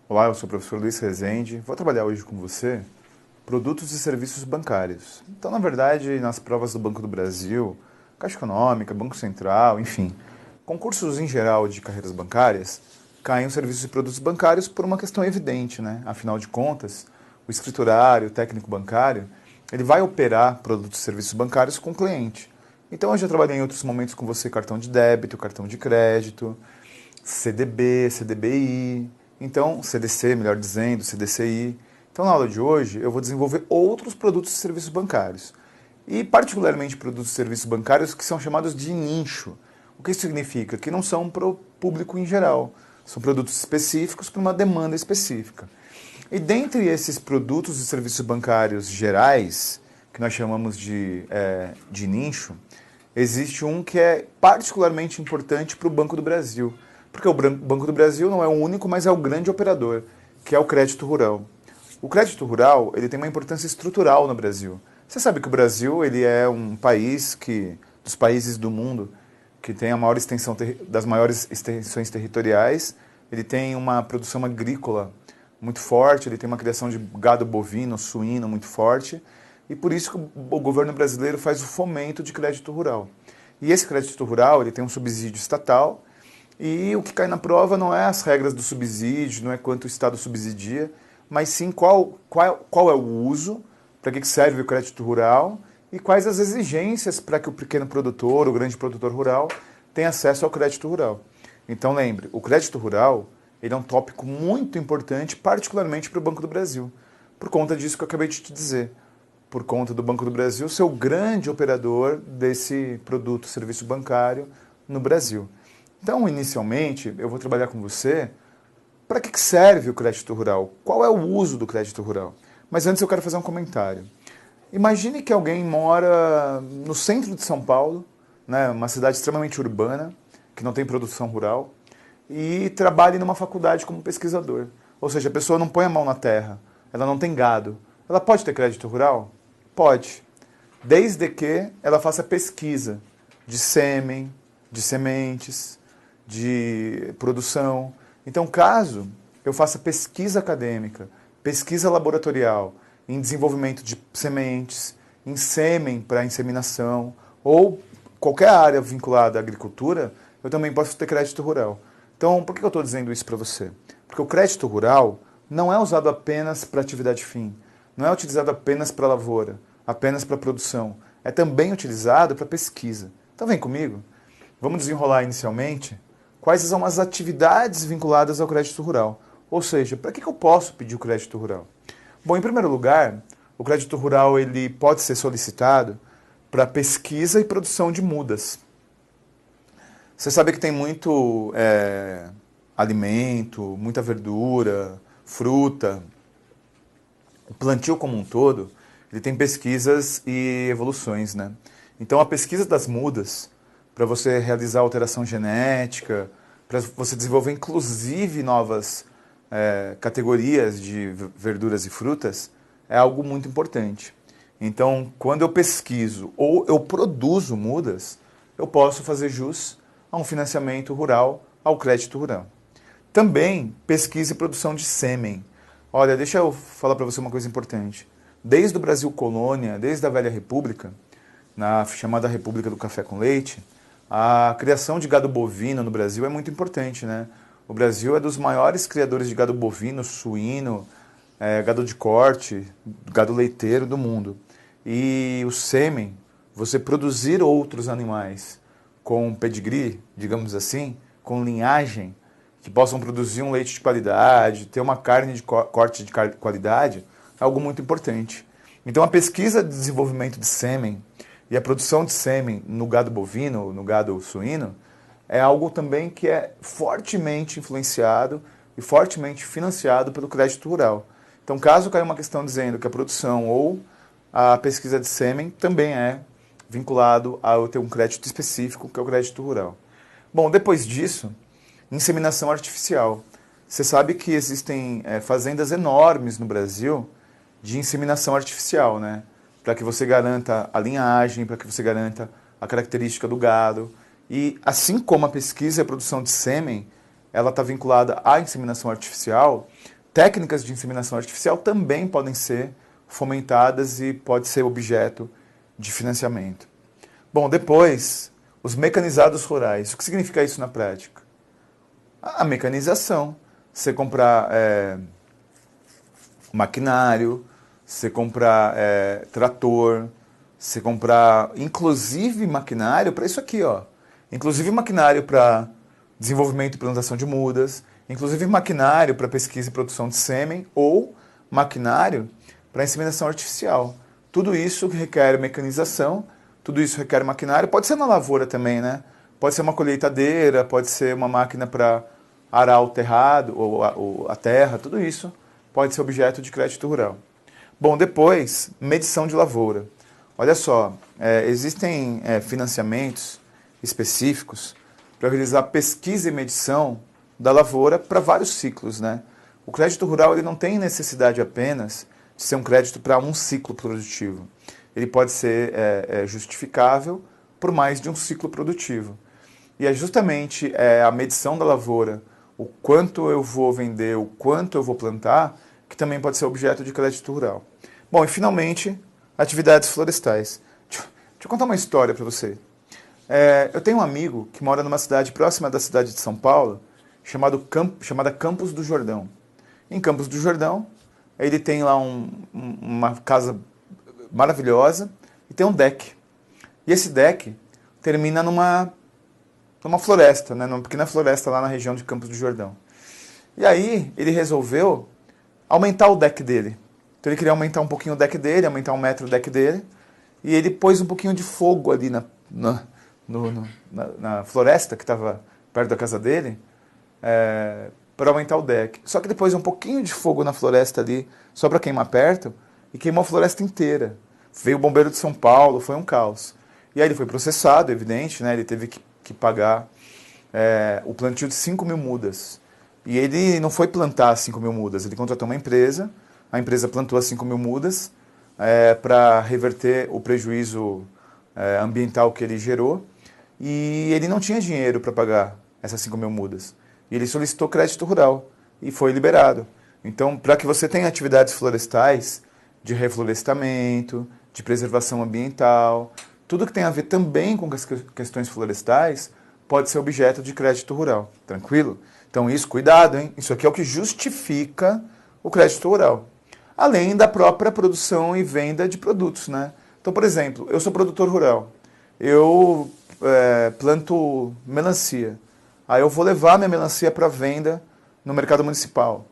Olá, eu sou o professor Luiz Rezende. Vou trabalhar hoje com você produtos e serviços bancários. Então, na verdade, nas provas do Banco do Brasil, Caixa Econômica, Banco Central, enfim, concursos em geral de carreiras bancárias, caem os serviços e produtos bancários por uma questão evidente, né? Afinal de contas, o escriturário, o técnico bancário, ele vai operar produtos e serviços bancários com o cliente. Então, eu já trabalhei em outros momentos com você cartão de débito, cartão de crédito, CDB, CDBI, então CDC, melhor dizendo, CDCI. Então, na aula de hoje, eu vou desenvolver outros produtos e serviços bancários. E, particularmente, produtos e serviços bancários que são chamados de nicho. O que isso significa? Que não são para o público em geral. São produtos específicos para uma demanda específica. E dentre esses produtos e serviços bancários gerais, que nós chamamos de nicho, existe um que é particularmente importante para o Banco do Brasil. Porque o Banco do Brasil não é o único, mas é o grande operador, que é o crédito rural. O crédito rural ele tem uma importância estrutural no Brasil. Você sabe que o Brasil ele é um país dos países do mundo que tem a maior extensão das maiores extensões territoriais. Ele tem uma produção agrícola muito forte, ele tem uma criação de gado bovino, suíno muito forte, e por isso que o governo brasileiro faz o fomento de crédito rural. E esse crédito rural ele tem um subsídio estatal, e o que cai na prova não é as regras do subsídio, não é quanto o Estado subsidia, mas sim qual é o uso, para que serve o crédito rural e quais as exigências para que o pequeno produtor, o grande produtor rural, tenha acesso ao crédito rural. Então lembre, o crédito rural ele é um tópico muito importante, particularmente para o Banco do Brasil, por conta disso que eu acabei de te dizer. Por conta do Banco do Brasil ser o grande operador desse produto, serviço bancário no Brasil. Então, inicialmente, eu vou trabalhar com você para que serve o crédito rural, qual é o uso do crédito rural. Mas antes eu quero fazer um comentário. Imagine que alguém mora no centro de São Paulo, né, uma cidade extremamente urbana, que não tem produção rural, e trabalhe numa faculdade como pesquisador. Ou seja, a pessoa não põe a mão na terra, ela não tem gado. Ela pode ter crédito rural? Pode, desde que ela faça pesquisa de sêmen, de sementes, de produção. Então, caso eu faça pesquisa acadêmica, pesquisa laboratorial, em desenvolvimento de sementes, em sêmen para inseminação, ou qualquer área vinculada à agricultura, eu também posso ter crédito rural. Então, por que eu estou dizendo isso para você? Porque o crédito rural não é usado apenas para atividade fim, não é utilizado apenas para lavoura, apenas para produção, é também utilizado para pesquisa. Então vem comigo, vamos desenrolar inicialmente quais são as atividades vinculadas ao crédito rural. Ou seja, para que eu posso pedir o crédito rural? Bom, em primeiro lugar, o crédito rural ele pode ser solicitado para pesquisa e produção de mudas. Você sabe que tem muito alimento, muita verdura, fruta. O plantio como um todo, ele tem pesquisas e evoluções, né? Então a pesquisa das mudas, para você realizar alteração genética, para você desenvolver inclusive novas categorias de verduras e frutas, é algo muito importante. Então, quando eu pesquiso ou eu produzo mudas, eu posso fazer jus a um financiamento rural, ao crédito rural. Também pesquisa e produção de sêmen. Olha, deixa eu falar para você uma coisa importante. Desde o Brasil colônia, desde a velha república, na chamada República do Café com Leite, a criação de gado bovino no Brasil é muito importante, né? O Brasil é dos maiores criadores de gado bovino, suíno, gado de corte, gado leiteiro do mundo. E o sêmen, você produzir outros animais com pedigree, digamos assim, com linhagem, que possam produzir um leite de qualidade, ter uma carne de corte de qualidade, é algo muito importante. Então a pesquisa de desenvolvimento de sêmen e a produção de sêmen no gado bovino, no gado suíno, é algo também que é fortemente influenciado e fortemente financiado pelo crédito rural. Então, caso caia uma questão dizendo que a produção ou a pesquisa de sêmen também é vinculado a eu ter um crédito específico, que é o crédito rural. Bom, depois disso, inseminação artificial. Você sabe que existem fazendas enormes no Brasil de inseminação artificial, né? Para que você garanta a linhagem, para que você garanta a característica do gado. E assim como a pesquisa e a produção de sêmen, ela está vinculada à inseminação artificial, técnicas de inseminação artificial também podem ser fomentadas e pode ser objeto de financiamento. Bom, depois, os mecanizados rurais. O que significa isso na prática? A mecanização. Você comprar maquinário, você comprar trator, você comprar inclusive maquinário para isso aqui, ó. Inclusive maquinário para desenvolvimento e plantação de mudas, inclusive maquinário para pesquisa e produção de sêmen ou maquinário para inseminação artificial. Tudo isso requer mecanização, tudo isso requer maquinário. Pode ser na lavoura também, né? Pode ser uma colheitadeira, pode ser uma máquina para arar o terrado ou a terra, tudo isso pode ser objeto de crédito rural. Bom, depois, medição de lavoura. Olha só, existem financiamentos específicos para realizar pesquisa e medição da lavoura para vários ciclos, né? O crédito rural ele não tem necessidade apenas de ser um crédito para um ciclo produtivo. Ele pode ser justificável por mais de um ciclo produtivo. E é justamente a medição da lavoura, o quanto eu vou vender, o quanto eu vou plantar, que também pode ser objeto de crédito rural. Bom, e finalmente, atividades florestais. Deixa eu contar uma história para você. Eu tenho um amigo que mora numa cidade próxima da cidade de São Paulo, chamada Campos do Jordão. Em Campos do Jordão, ele tem lá uma casa maravilhosa e tem um deck. E esse deck termina numa floresta, né, numa pequena floresta lá na região de Campos do Jordão. E aí ele resolveu aumentar o deck dele. Então ele queria aumentar um pouquinho o deck dele, aumentar 1 metro o deck dele, e ele pôs um pouquinho de fogo ali na floresta que estava perto da casa dele, para aumentar o deck. Só que depois um pouquinho de fogo na floresta ali, só para queimar perto, e queimou a floresta inteira. Veio o bombeiro de São Paulo, foi um caos. E aí ele foi processado, evidente, né? Ele teve que pagar o plantio de 5.000 mudas. E ele não foi plantar 5.000 mudas, ele contratou uma empresa, a empresa plantou as 5.000 mudas para reverter o prejuízo ambiental que ele gerou, e ele não tinha dinheiro para pagar essas 5.000 mudas. E ele solicitou crédito rural e foi liberado. Então, para que você tenha atividades florestais, de reflorestamento, de preservação ambiental, tudo que tem a ver também com as questões florestais, pode ser objeto de crédito rural. Tranquilo? Então, isso, cuidado, hein? Isso aqui é o que justifica o crédito rural. Além da própria produção e venda de produtos, né? Então, por exemplo, eu sou produtor rural. Eu planto melancia. Aí eu vou levar minha melancia para venda no mercado municipal.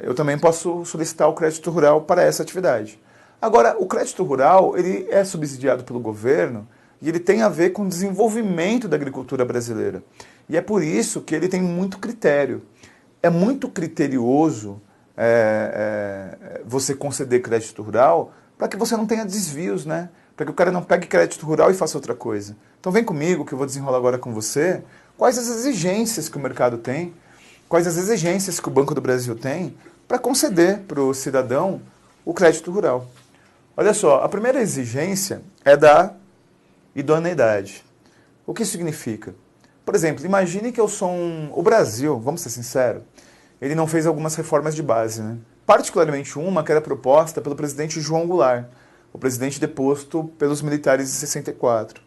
Eu também posso solicitar o crédito rural para essa atividade. Agora, o crédito rural ele é subsidiado pelo governo e ele tem a ver com o desenvolvimento da agricultura brasileira. E é por isso que ele tem muito critério. É muito criterioso você conceder crédito rural para que você não tenha desvios, né? Para que o cara não pegue crédito rural e faça outra coisa. Então vem comigo que eu vou desenrolar agora com você quais as exigências que o mercado tem, quais as exigências que o Banco do Brasil tem para conceder para o cidadão o crédito rural. Olha só, a primeira exigência é da idoneidade. O que isso significa? Por exemplo, imagine que eu sou o Brasil, vamos ser sinceros, ele não fez algumas reformas de base, né? Particularmente uma que era proposta pelo presidente João Goulart, o presidente deposto pelos militares de 64.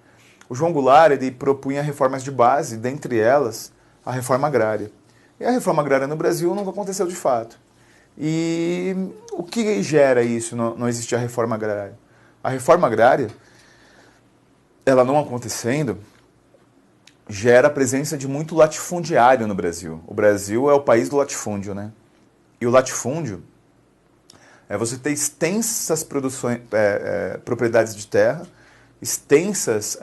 O João Goulart ele propunha reformas de base, dentre elas a reforma agrária. E a reforma agrária no Brasil nunca aconteceu de fato. E o que gera isso, não existir a reforma agrária? A reforma agrária, ela não acontecendo, gera a presença de muito latifundiário no Brasil. O Brasil é o país do latifúndio, né? E o latifúndio é você ter extensas propriedades de terra, extensas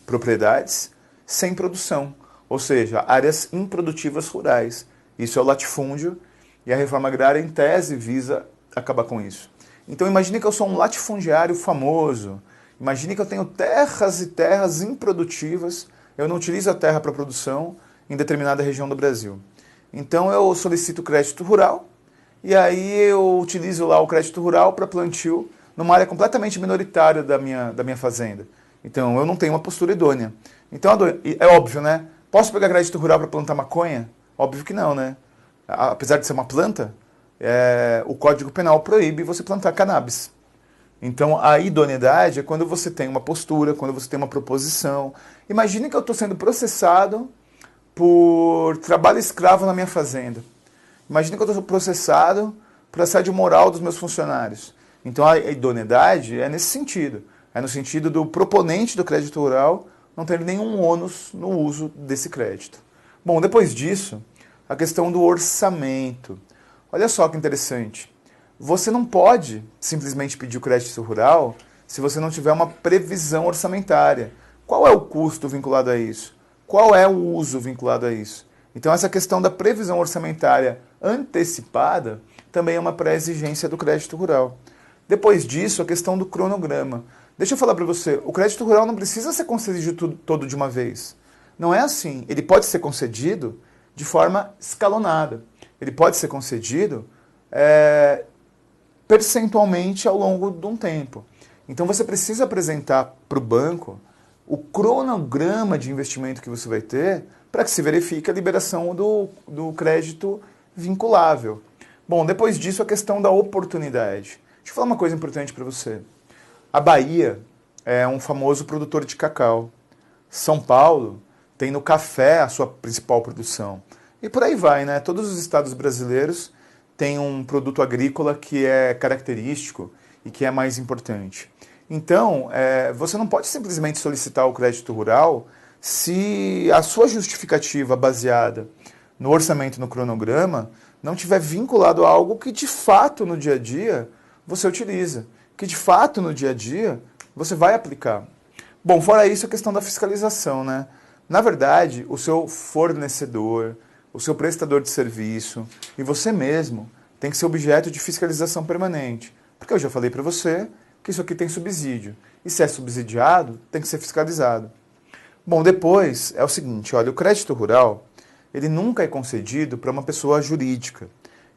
propriedades sem produção, ou seja, áreas improdutivas rurais. Isso é o latifúndio e a reforma agrária, em tese, visa acabar com isso. Então imagine que eu sou um latifundiário famoso, imagine que eu tenho terras e terras improdutivas, eu não utilizo a terra para produção em determinada região do Brasil. Então eu solicito crédito rural, e aí eu utilizo lá o crédito rural para plantio numa área completamente minoritária da minha fazenda. Então eu não tenho uma postura idônea. Então é óbvio, né? Posso pegar crédito rural para plantar maconha? Óbvio que não, né? apesar de ser uma planta, o Código Penal proíbe você plantar cannabis. Então, a idoneidade é quando você tem uma postura, quando você tem uma proposição. Imagine que eu estou sendo processado por trabalho escravo na minha fazenda. Imagine que eu estou processado por assédio moral dos meus funcionários. Então, a idoneidade é nesse sentido. É no sentido do proponente do crédito rural não ter nenhum ônus no uso desse crédito. Bom, depois disso, a questão do orçamento. Olha só que interessante. Você não pode simplesmente pedir o crédito rural se você não tiver uma previsão orçamentária. Qual é o custo vinculado a isso? Qual é o uso vinculado a isso? Então, essa questão da previsão orçamentária antecipada também é uma pré-exigência do crédito rural. Depois disso, a questão do cronograma. Deixa eu falar para você, o crédito rural não precisa ser concedido todo de uma vez. Não é assim. Ele pode ser concedido de forma escalonada. Ele pode ser concedido percentualmente ao longo de um tempo. Então você precisa apresentar para o banco o cronograma de investimento que você vai ter para que se verifique a liberação do crédito vinculável. Bom, depois disso a questão da oportunidade. Deixa eu falar uma coisa importante para você. A Bahia é um famoso produtor de cacau. São Paulo tem no café a sua principal produção. E por aí vai, né? Todos os estados brasileiros têm um produto agrícola que é característico e que é mais importante. Então, você não pode simplesmente solicitar o crédito rural se a sua justificativa baseada no orçamento, no cronograma, não tiver vinculado a algo que de fato no dia a dia você utiliza, que de fato no dia a dia você vai aplicar. Bom, fora isso, a questão da fiscalização, né? Na verdade, o seu fornecedor, o seu prestador de serviço e você mesmo tem que ser objeto de fiscalização permanente. Porque eu já falei para você que isso aqui tem subsídio. E se é subsidiado, tem que ser fiscalizado. Bom, depois é o seguinte, olha, o crédito rural, ele nunca é concedido para uma pessoa jurídica.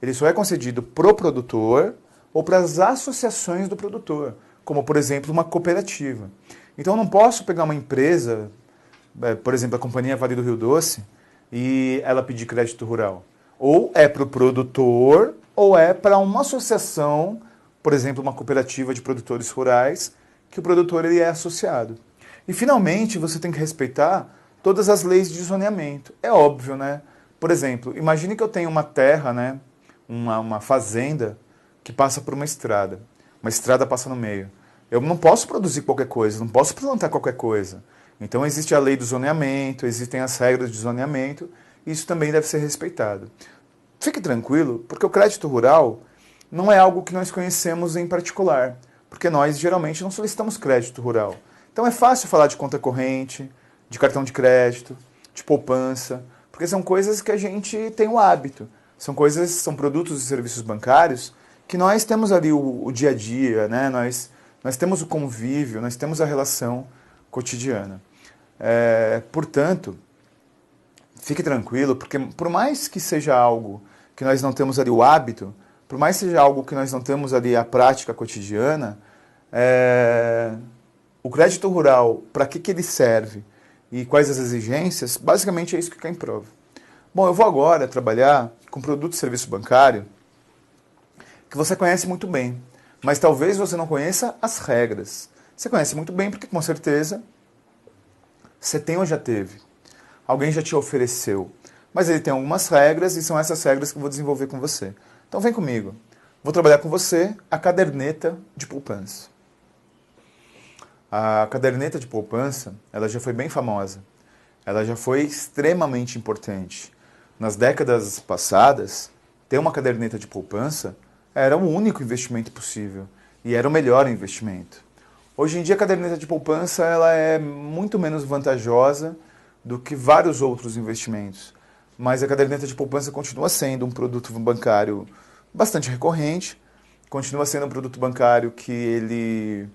Ele só é concedido para o produtor ou para as associações do produtor, como, por exemplo, uma cooperativa. Então, eu não posso pegar uma empresa, por exemplo, a Companhia Vale do Rio Doce, e ela pedir crédito rural. Ou é para o produtor, ou é para uma associação, por exemplo, uma cooperativa de produtores rurais, que o produtor ele é associado. E, finalmente, você tem que respeitar todas as leis de zoneamento. É óbvio, né? Por exemplo, imagine que eu tenho uma terra, né? Uma fazenda que passa por uma estrada. Uma estrada passa no meio. Eu não posso produzir qualquer coisa, não posso plantar qualquer coisa. Então existe a lei do zoneamento, existem as regras de zoneamento, e isso também deve ser respeitado. Fique tranquilo, porque o crédito rural não é algo que nós conhecemos em particular, porque nós geralmente não solicitamos crédito rural. Então é fácil falar de conta corrente, de cartão de crédito, de poupança, porque são coisas que a gente tem o hábito. São produtos e serviços bancários que nós temos ali o dia a dia, né? Nós temos o convívio, nós temos a relação cotidiana. Portanto, fique tranquilo, porque por mais que seja algo que nós não temos ali o hábito, por mais que seja algo que nós não temos ali a prática cotidiana, o crédito rural, para que ele serve e quais as exigências, basicamente é isso que cai em prova. Bom, eu vou agora trabalhar com produto e serviço bancário que você conhece muito bem, mas talvez você não conheça as regras. Você conhece muito bem porque, com certeza, você tem ou já teve. Alguém já te ofereceu. Mas ele tem algumas regras e são essas regras que eu vou desenvolver com você. Então vem comigo. Vou trabalhar com você a caderneta de poupança. A caderneta de poupança, ela já foi bem famosa. Ela já foi extremamente importante. Nas décadas passadas, ter uma caderneta de poupança era o único investimento possível e era o melhor investimento. Hoje em dia, a caderneta de poupança ela é muito menos vantajosa do que vários outros investimentos. Mas a caderneta de poupança continua sendo um produto bancário bastante recorrente, continua sendo um produto bancário que ele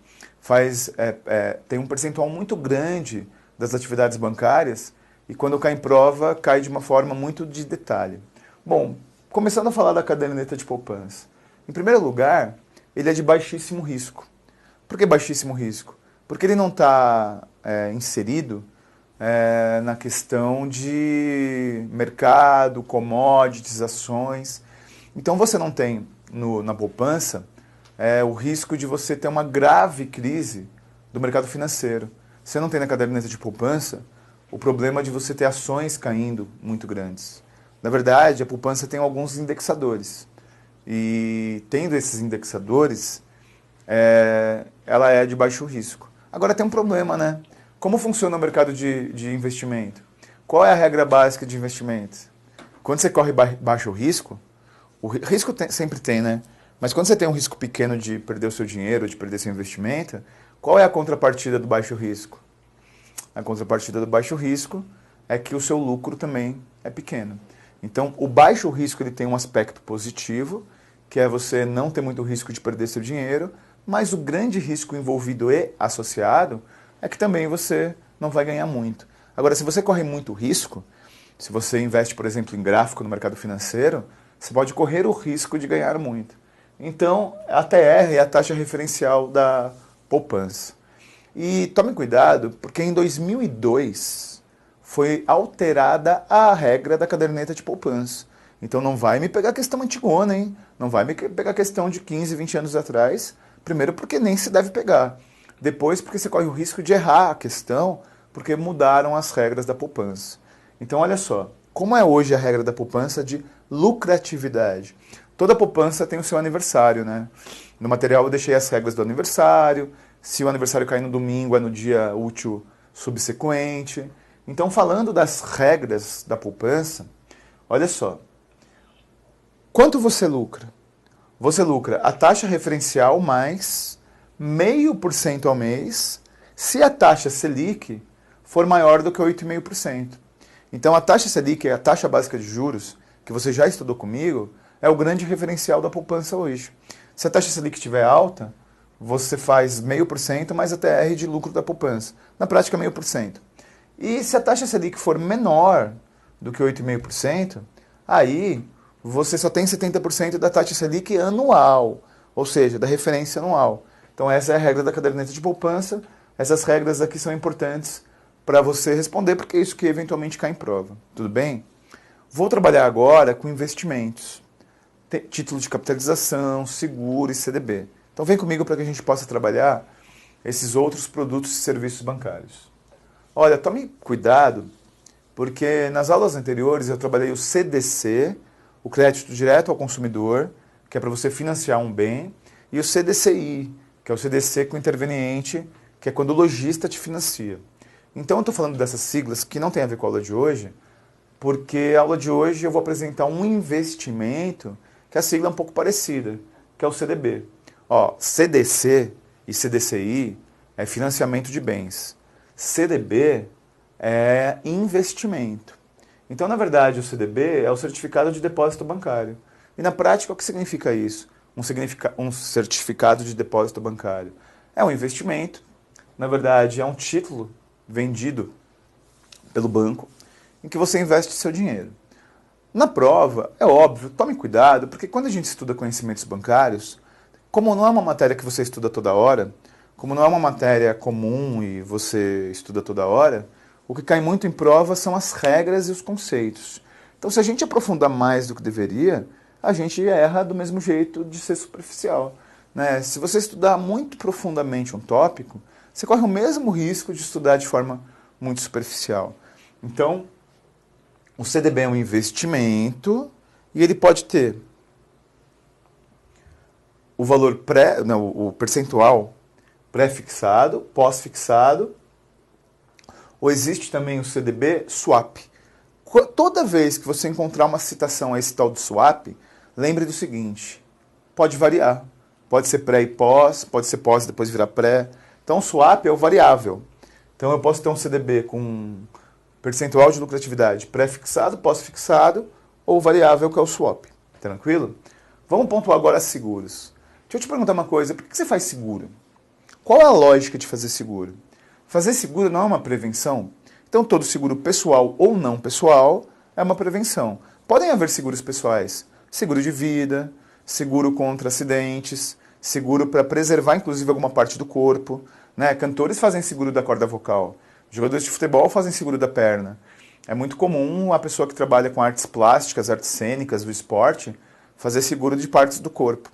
tem um percentual muito grande das atividades bancárias e quando cai em prova, cai de uma forma muito de detalhe. Bom, começando a falar da caderneta de poupança. Em primeiro lugar, ele é de baixíssimo risco. Por que baixíssimo risco? Porque ele não está inserido na questão de mercado, commodities, ações. Então você não tem na poupança o risco de você ter uma grave crise do mercado financeiro. Você não tem na caderneta de poupança o problema de você ter ações caindo muito grandes. Na verdade, a poupança tem alguns indexadores. E tendo esses indexadores, ela é de baixo risco. Agora tem um problema, né? Como funciona o mercado de investimento? Qual é a regra básica de investimento? Quando você corre baixo risco, o risco sempre tem, né? Mas quando você tem um risco pequeno de perder o seu dinheiro, de perder seu investimento, qual é a contrapartida do baixo risco? A contrapartida do baixo risco é que o seu lucro também é pequeno. Então, o baixo risco ele tem um aspecto positivo, que é você não ter muito risco de perder seu dinheiro, mas o grande risco envolvido e associado é que também você não vai ganhar muito. Agora, se você corre muito risco, se você investe, por exemplo, em gráfico no mercado financeiro, você pode correr o risco de ganhar muito. Então, a TR é a taxa referencial da poupança. E tome cuidado, porque em 2002 foi alterada a regra da caderneta de poupança. Então não vai me pegar a questão antigona, hein? Não vai me pegar a questão de 15, 20 anos atrás. Primeiro porque nem se deve pegar. Depois porque você corre o risco de errar a questão, porque mudaram as regras da poupança. Então olha só, como é hoje a regra da poupança de lucratividade? Toda poupança tem o seu aniversário, né? No material eu deixei as regras do aniversário. Se o aniversário cair no domingo, é no dia útil subsequente. Então, falando das regras da poupança, olha só. Quanto você lucra? Você lucra a taxa referencial mais 0,5% ao mês, se a taxa Selic for maior do que 8,5%. Então, a taxa Selic, a taxa básica de juros, que você já estudou comigo, é o grande referencial da poupança hoje. Se a taxa Selic estiver alta, você faz 0,5% mais a TR de lucro da poupança. Na prática, 0,5%. E se a taxa Selic for menor do que 8,5%, aí você só tem 70% da taxa Selic anual, ou seja, da referência anual. Então essa é a regra da caderneta de poupança. Essas regras aqui são importantes para você responder, porque é isso que eventualmente cai em prova. Tudo bem? Vou trabalhar agora com investimentos. Título de capitalização, seguro e CDB. Então vem comigo para que a gente possa trabalhar esses outros produtos e serviços bancários. Olha, tome cuidado, porque nas aulas anteriores eu trabalhei o CDC, o crédito direto ao consumidor, que é para você financiar um bem, e o CDCI, que é o CDC com interveniente, que é quando o lojista te financia. Então eu estou falando dessas siglas que não tem a ver com a aula de hoje, porque a aula de hoje eu vou apresentar um investimento que a sigla é um pouco parecida, que é o CDB. Ó, CDC e CDCI é financiamento de bens. CDB é investimento. Então, na verdade, o CDB é o certificado de depósito bancário. E na prática, o que significa isso? Um certificado de depósito bancário. É um investimento, na verdade, é um título vendido pelo banco em que você investe seu dinheiro. Na prova, é óbvio, tome cuidado, porque quando a gente estuda conhecimentos bancários, como não é uma matéria que você estuda toda hora, como não é uma matéria comum e você estuda toda hora, o que cai muito em prova são as regras e os conceitos. Então, se a gente aprofundar mais do que deveria, a gente erra do mesmo jeito de ser superficial, né? Se você estudar muito profundamente um tópico, você corre o mesmo risco de estudar de forma muito superficial. Então, o CDB é um investimento e ele pode ter o valor o percentual pré-fixado, pós-fixado, ou existe também o CDB swap. Toda vez que você encontrar uma citação a esse tal do swap, lembre do seguinte, pode variar. Pode ser pré e pós, pode ser pós e depois virar pré. Então o swap é o variável. Então eu posso ter um CDB com percentual de lucratividade pré-fixado, pós-fixado, ou variável, que é o swap. Tranquilo? Vamos pontuar agora seguros. Deixa eu te perguntar uma coisa, por que você faz seguro? Qual é a lógica de fazer seguro? Fazer seguro não é uma prevenção? Então todo seguro pessoal ou não pessoal é uma prevenção. Podem haver seguros pessoais, seguro de vida, seguro contra acidentes, seguro para preservar inclusive alguma parte do corpo, né? Cantores fazem seguro da corda vocal. Jogadores de futebol fazem seguro da perna. É muito comum a pessoa que trabalha com artes plásticas, artes cênicas, do esporte, fazer seguro de partes do corpo.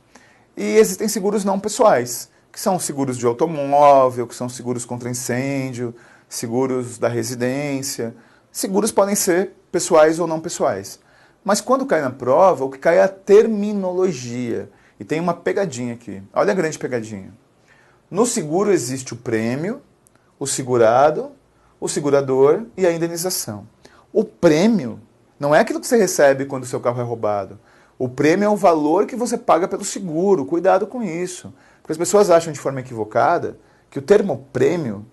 E existem seguros não pessoais, que são seguros de automóvel, que são seguros contra incêndio, seguros da residência. Seguros podem ser pessoais ou não pessoais. Mas quando cai na prova, o que cai é a terminologia. E tem uma pegadinha aqui. Olha a grande pegadinha. No seguro existe o prêmio, o segurado, o segurador e a indenização. O prêmio não é aquilo que você recebe quando o seu carro é roubado. O prêmio é o valor que você paga pelo seguro. Cuidado com isso. Porque as pessoas acham de forma equivocada que o termo prêmio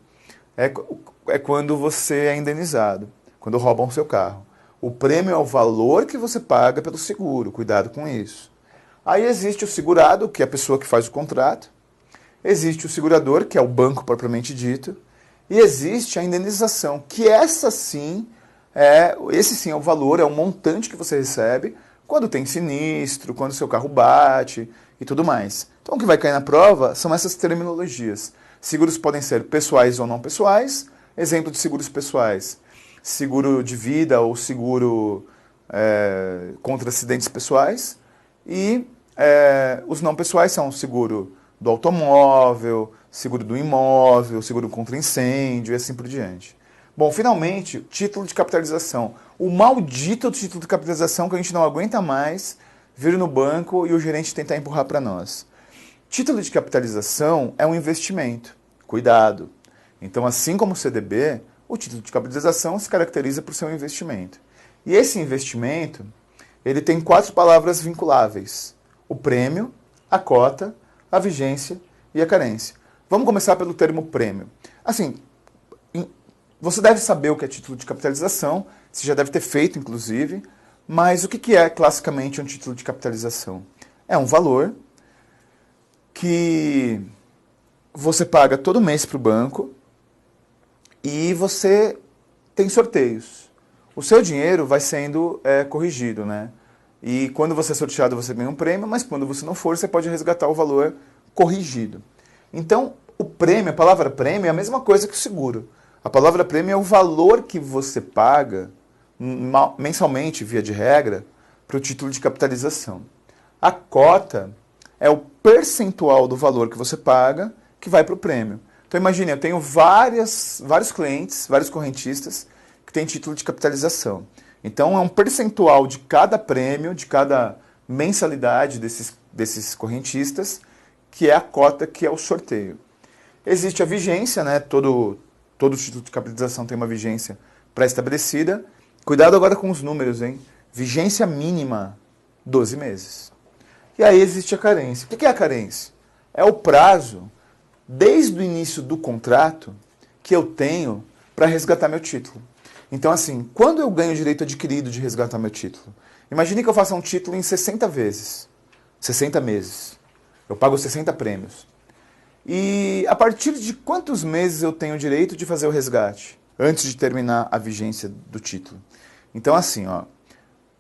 é quando você é indenizado, quando roubam o seu carro. O prêmio é o valor que você paga pelo seguro. Cuidado com isso. Aí existe o segurado, que é a pessoa que faz o contrato. Existe o segurador, que é o banco propriamente dito. E existe a indenização, que esse sim é o valor, é o montante que você recebe quando tem sinistro, quando seu carro bate e tudo mais. Então o que vai cair na prova são essas terminologias. Seguros podem ser pessoais ou não pessoais. Exemplo de seguros pessoais: seguro de vida ou seguro contra acidentes pessoais. E os não pessoais são o seguro do automóvel, seguro do imóvel, seguro contra incêndio e assim por diante. Bom, finalmente, título de capitalização. O maldito título de capitalização que a gente não aguenta mais vir no banco e o gerente tentar empurrar para nós. Título de capitalização é um investimento. Cuidado. Então, assim como o CDB, o título de capitalização se caracteriza por ser um investimento. E esse investimento, ele tem 4 palavras vinculáveis: o prêmio, a cota, a vigência e a carência. Vamos começar pelo termo prêmio. Assim, você deve saber o que é título de capitalização, você já deve ter feito, inclusive, mas o que é classicamente um título de capitalização? É um valor que você paga todo mês para o banco e você tem sorteios. O seu dinheiro vai sendo corrigido, né? E quando você é sorteado, você ganha um prêmio, mas quando você não for, você pode resgatar o valor corrigido. Então, o prêmio, a palavra prêmio, é a mesma coisa que o seguro. A palavra prêmio é o valor que você paga mensalmente, via de regra, para o título de capitalização. A cota é o percentual do valor que você paga que vai para o prêmio. Então imagine, eu tenho vários clientes, vários correntistas que têm título de capitalização. Então é um percentual de cada prêmio, de cada mensalidade desses correntistas, que é a cota, que é o sorteio. Existe a vigência, né? Todo título de capitalização tem uma vigência pré-estabelecida. Cuidado agora com os números, hein? Vigência mínima, 12 meses. E aí existe a carência. O que é a carência? É o prazo, desde o início do contrato, que eu tenho para resgatar meu título. Então, assim, quando eu ganho o direito adquirido de resgatar meu título? Imagine que eu faça um título em 60 vezes, 60 meses. Eu pago 60 prêmios. E a partir de quantos meses eu tenho o direito de fazer o resgate, antes de terminar a vigência do título? Então, assim,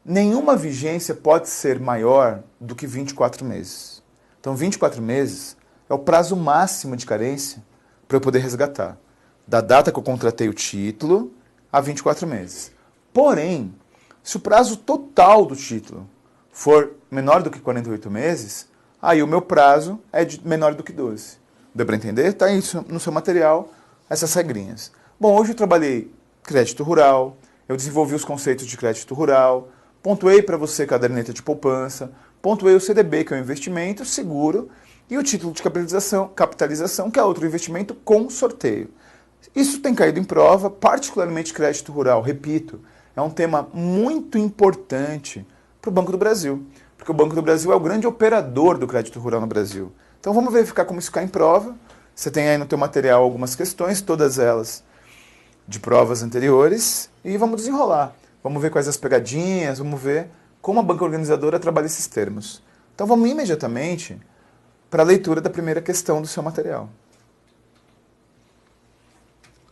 nenhuma vigência pode ser maior do que 24 meses. Então, 24 meses é o prazo máximo de carência para eu poder resgatar. Da data que eu contratei o título a 24 meses. Porém, se o prazo total do título for menor do que 48 meses, aí o meu prazo é menor do que 12. Deu para entender? Está aí no seu material essas regrinhas. Bom, hoje eu trabalhei crédito rural, eu desenvolvi os conceitos de crédito rural, pontuei para você caderneta de poupança, pontuei o CDB, que é um investimento seguro, e o título de capitalização, que é outro investimento com sorteio. Isso tem caído em prova, particularmente crédito rural. Repito, é um tema muito importante para o Banco do Brasil, porque o Banco do Brasil é o grande operador do crédito rural no Brasil. Então vamos verificar como isso cai em prova. Você tem aí no teu material algumas questões, todas elas de provas anteriores, e vamos desenrolar. Vamos ver quais as pegadinhas, vamos ver como a banca organizadora trabalha esses termos. Então vamos imediatamente para a leitura da primeira questão do seu material.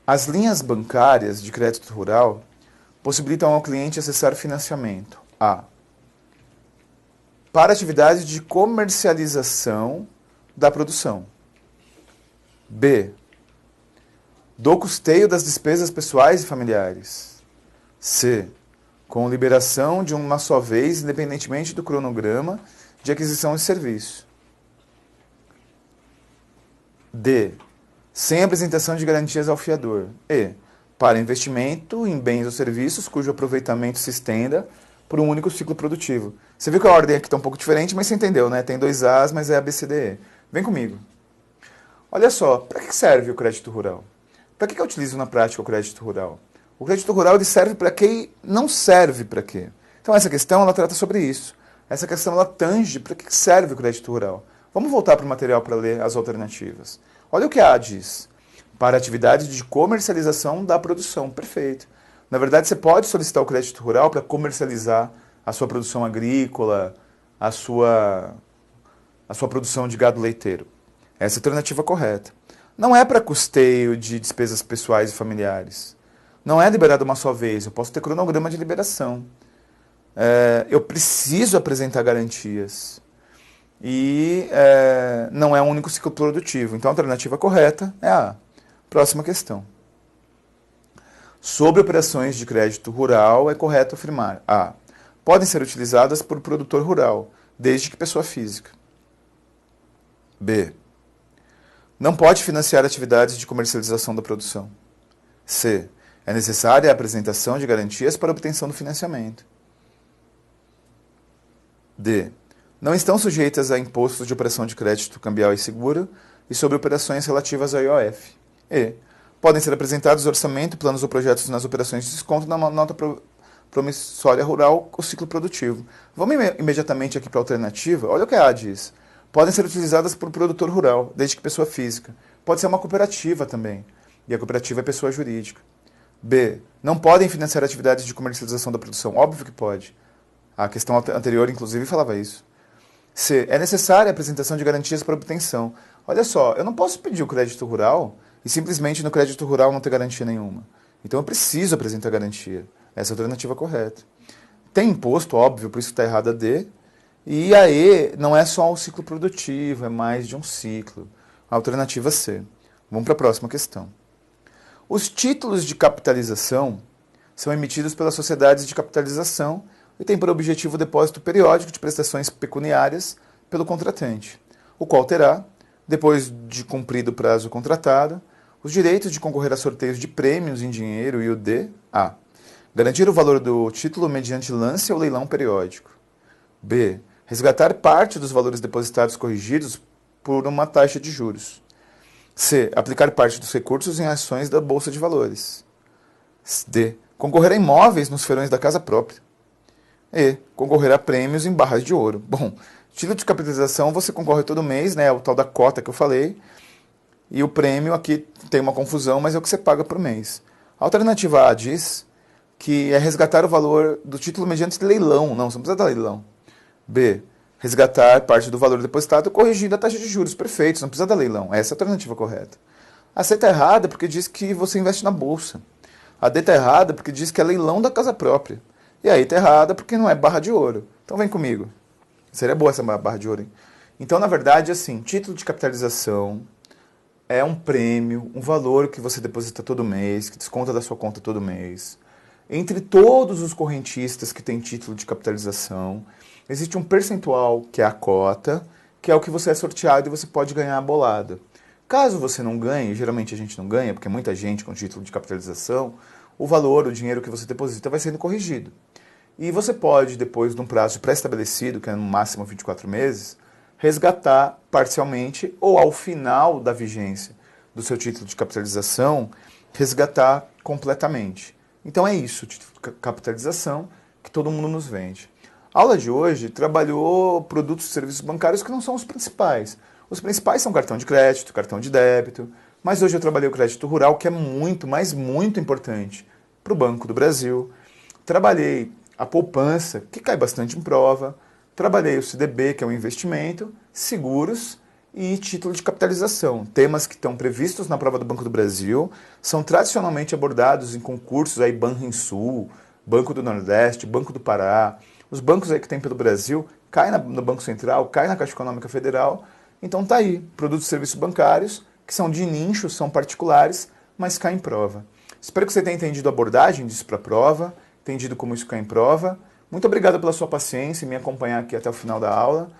As linhas bancárias de crédito rural possibilitam ao cliente acessar financiamento A. Para atividades de comercialização da produção. B. do custeio das despesas pessoais e familiares. C. Com liberação de uma só vez, independentemente do cronograma de aquisição de serviço. D. Sem apresentação de garantias ao fiador. E. Para investimento em bens ou serviços cujo aproveitamento se estenda por um único ciclo produtivo. Você viu que a ordem aqui está um pouco diferente, mas você entendeu, né? Tem 2 As, mas é ABCDE. Vem comigo. Olha só, para que serve o crédito rural? Para que eu utilizo na prática o crédito rural? O crédito rural ele serve para quê e não serve para quê? Então essa questão ela trata sobre isso. Essa questão ela tange para que serve o crédito rural. Vamos voltar para o material para ler as alternativas. Olha o que a diz. Para atividades de comercialização da produção. Perfeito. Na verdade, você pode solicitar o crédito rural para comercializar a sua produção agrícola, a sua produção de gado leiteiro. Essa é a alternativa correta. Não é para custeio de despesas pessoais e familiares. Não é liberado uma só vez. Eu posso ter cronograma de liberação. Eu preciso apresentar garantias. E não é um único ciclo produtivo. Então a alternativa correta é a A. Próxima questão. Sobre operações de crédito rural, é correto afirmar A. Podem ser utilizadas por produtor rural, desde que pessoa física. B. Não pode financiar atividades de comercialização da produção. C. É necessária a apresentação de garantias para a obtenção do financiamento. D. Não estão sujeitas a impostos de operação de crédito cambial e seguro e sobre operações relativas ao IOF. E. Podem ser apresentados orçamento, planos ou projetos nas operações de desconto na nota promissória rural ou ciclo produtivo. Vamos imediatamente aqui para a alternativa. Olha o que a A diz. Podem ser utilizadas por produtor rural, desde que pessoa física. Pode ser uma cooperativa também. E a cooperativa é pessoa jurídica. B. Não podem financiar atividades de comercialização da produção. Óbvio que pode. A questão anterior, inclusive, falava isso. C. É necessária a apresentação de garantias para obtenção. Olha só, eu não posso pedir o crédito rural e simplesmente no crédito rural não ter garantia nenhuma. Então eu preciso apresentar garantia. Essa é a alternativa correta. Tem imposto, óbvio, por isso que está errada a D. E a E não é só um ciclo produtivo, é mais de um ciclo. A alternativa C. Vamos para a próxima questão. Os títulos de capitalização são emitidos pelas sociedades de capitalização e têm por objetivo o depósito periódico de prestações pecuniárias pelo contratante, o qual terá, depois de cumprido o prazo contratado, os direitos de concorrer a sorteios de prêmios em dinheiro e o D. A. Garantir o valor do título mediante lance ou leilão periódico. B. Resgatar parte dos valores depositados corrigidos por uma taxa de juros. C. Aplicar parte dos recursos em ações da Bolsa de Valores. D. Concorrer a imóveis nos feirões da casa própria. E. Concorrer a prêmios em barras de ouro. Bom, título de capitalização você concorre todo mês, né? É o tal da cota que eu falei. E o prêmio aqui tem uma confusão, mas é o que você paga por mês. A alternativa A diz que é resgatar o valor do título mediante leilão. Não, você não precisa dar leilão. B. Resgatar parte do valor depositado corrigindo a taxa de juros. Perfeito, você não precisa dar leilão. Essa é a alternativa correta. A C está errada porque diz que você investe na bolsa. A D está errada porque diz que é leilão da casa própria. E aí está errada porque não é barra de ouro. Então vem comigo. Seria boa essa barra de ouro, hein? Então, na verdade, assim, título de capitalização é um prêmio, um valor que você deposita todo mês, que desconta da sua conta todo mês. Entre todos os correntistas que têm título de capitalização, existe um percentual, que é a cota, que é o que você é sorteado e você pode ganhar a bolada. Caso você não ganhe, geralmente a gente não ganha, porque muita gente com título de capitalização, o valor, o dinheiro que você deposita vai sendo corrigido. E você pode, depois de um prazo pré-estabelecido, que é no máximo 24 meses, resgatar parcialmente ou ao final da vigência do seu título de capitalização, resgatar completamente. Então é isso, título de capitalização que todo mundo nos vende. A aula de hoje trabalhou produtos e serviços bancários que não são os principais. Os principais são cartão de crédito, cartão de débito, mas hoje eu trabalhei o crédito rural, que é muito, mas muito importante para o Banco do Brasil. Trabalhei a poupança, que cai bastante em prova. Trabalhei o CDB, que é um investimento, seguros e título de capitalização. Temas que estão previstos na prova do Banco do Brasil, são tradicionalmente abordados em concursos aí Banrisul, Banco do Nordeste, Banco do Pará. Os bancos aí que tem pelo Brasil, cai no Banco Central, cai na Caixa Econômica Federal. Então tá aí, produtos e serviços bancários, que são de nicho, são particulares, mas cai em prova. Espero que você tenha entendido a abordagem disso para a prova, entendido como isso cai em prova. Muito obrigado pela sua paciência e me acompanhar aqui até o final da aula.